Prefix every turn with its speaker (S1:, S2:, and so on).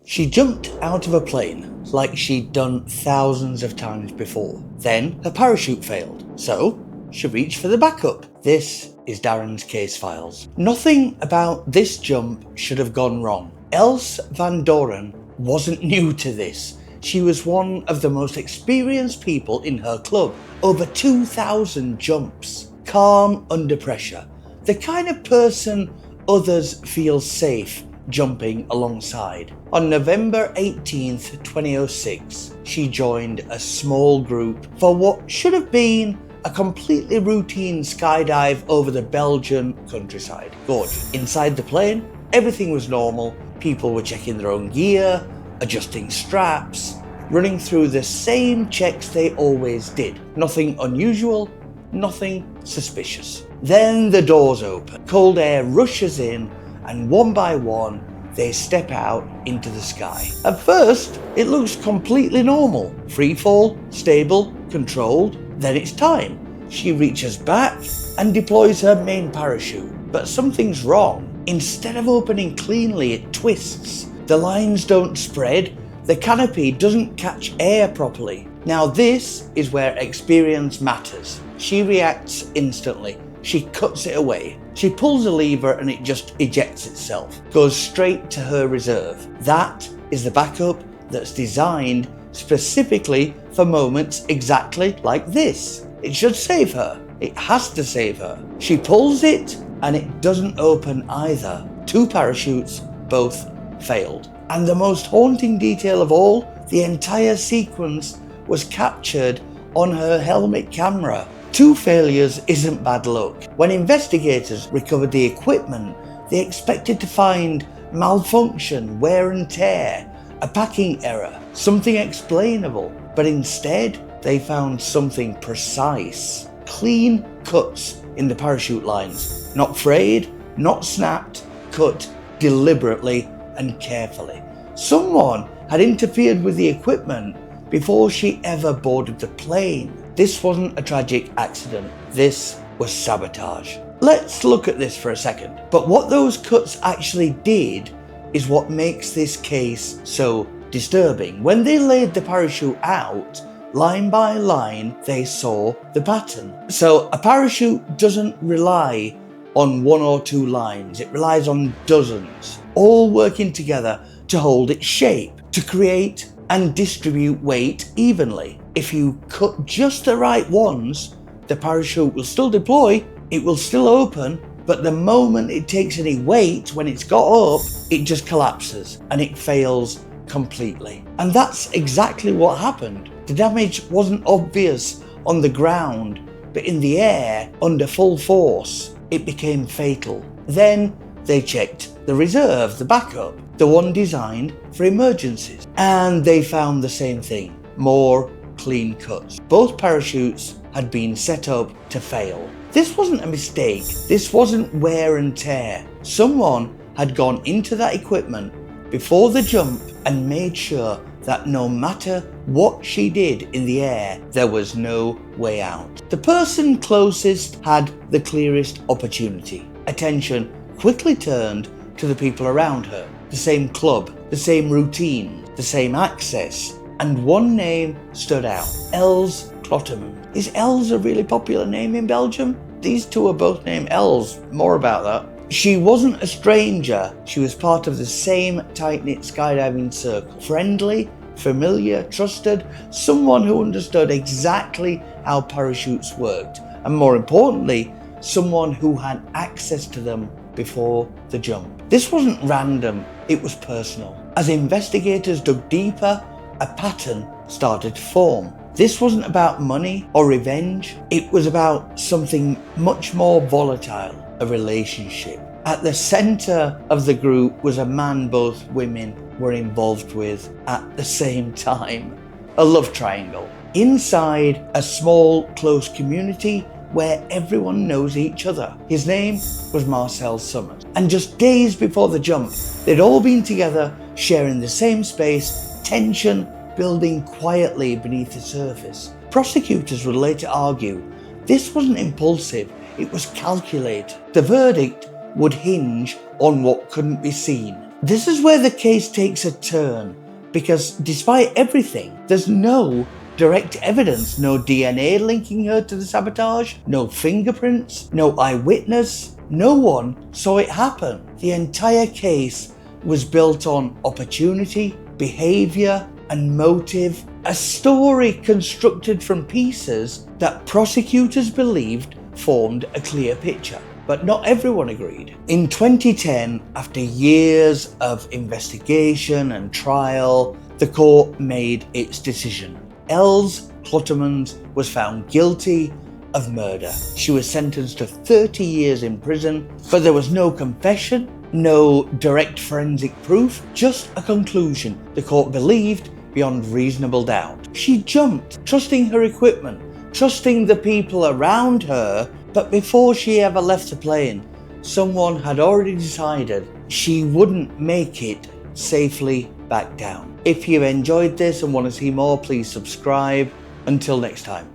S1: She jumped out of a plane like she'd done thousands of times before. Then her parachute failed, so she reached for the backup. This is Darren's case files. Nothing about this jump should have gone wrong. Els van Doren wasn't new to this. She was one of the most experienced people in her club. Over 2,000 jumps. Calm under pressure. The kind of person others feel safe jumping alongside. On November 18th, 2006, she joined a small group for what should have been a completely routine skydive over the Belgian countryside. Gorgeous. Inside the plane, everything was normal. People were checking their own gear, adjusting straps, running through the same checks they always did. Nothing unusual, nothing suspicious. Then the doors open. Cold air rushes in, and one by one, they step out into the sky. At first, it looks completely normal. Free fall, stable, controlled. Then it's time. She reaches back and deploys her main parachute. But something's wrong. Instead of opening cleanly, it twists. The lines don't spread. The canopy doesn't catch air properly. Now this is where experience matters. She reacts instantly. She cuts it away. She pulls a lever and it just ejects itself. Goes straight to her reserve. That is the backup that's designed specifically for moments exactly like this. It should save her. It has to save her. She pulls it and it doesn't open either. 2 parachutes, both failed. And the most haunting detail of all, the entire sequence was captured on her helmet camera. 2 failures isn't bad luck. When investigators recovered the equipment, they expected to find malfunction, wear and tear, a packing error, something explainable. But instead, they found something precise. Clean cuts in the parachute lines. Not frayed, not snapped, cut deliberately and carefully. Someone had interfered with the equipment before she ever boarded the plane. This wasn't a tragic accident. This was sabotage. Let's look at this for a second. But what those cuts actually did is what makes this case so disturbing. When they laid the parachute out, line by line, they saw the pattern. So a parachute doesn't rely on 1 or 2 lines. It relies on dozens, all working together to hold its shape, to create and distribute weight evenly. If you cut just the right ones, the parachute will still deploy, it will still open, but the moment it takes any weight, when it's got up, it just collapses and it fails completely. And that's exactly what happened. The damage wasn't obvious on the ground, but in the air, under full force, it became fatal. Then they checked the reserve, the backup, the one designed for emergencies, and they found the same thing. More clean cuts. Both parachutes had been set up to fail. This wasn't a mistake. This wasn't wear and tear. Someone had gone into that equipment before the jump and made sure that no matter what she did in the air, there was no way out. The person closest had the clearest opportunity. Attention quickly turned to the people around her. The same club, the same routine, the same access, and one name stood out. Els Klotterman. Is Els a really popular name in Belgium? These 2 are both named Els. More about that. She wasn't a stranger. She was part of the same tight-knit skydiving circle. Friendly, familiar, trusted, someone who understood exactly how parachutes worked. And more importantly, someone who had access to them before the jump. This wasn't random, it was personal. As investigators dug deeper, a pattern started to form. This wasn't about money or revenge, it was about something much more volatile, a relationship. At the center of the group was a man both women were involved with at the same time. A love triangle. Inside a small, close community where everyone knows each other. His name was Marcel Summers. And just days before the jump, they'd all been together, sharing the same space, tension building quietly beneath the surface. Prosecutors would later argue this wasn't impulsive, it was calculated. The verdict would hinge on what couldn't be seen. This is where the case takes a turn, because despite everything, there's no direct evidence, no DNA linking her to the sabotage, no fingerprints, no eyewitness. No one saw it happen. The entire case was built on opportunity, behavior, and motive, a story constructed from pieces that prosecutors believed formed a clear picture. But not everyone agreed. In 2010, after years of investigation and trial, the court made its decision. Els Kluttermans was found guilty of murder. She was sentenced to 30 years in prison, but there was no confession, no direct forensic proof, just a conclusion the court believed beyond reasonable doubt. She jumped, trusting her equipment, trusting the people around her, but before she ever left the plane, someone had already decided she wouldn't make it safely back down. If you enjoyed this and want to see more, please subscribe. Until next time.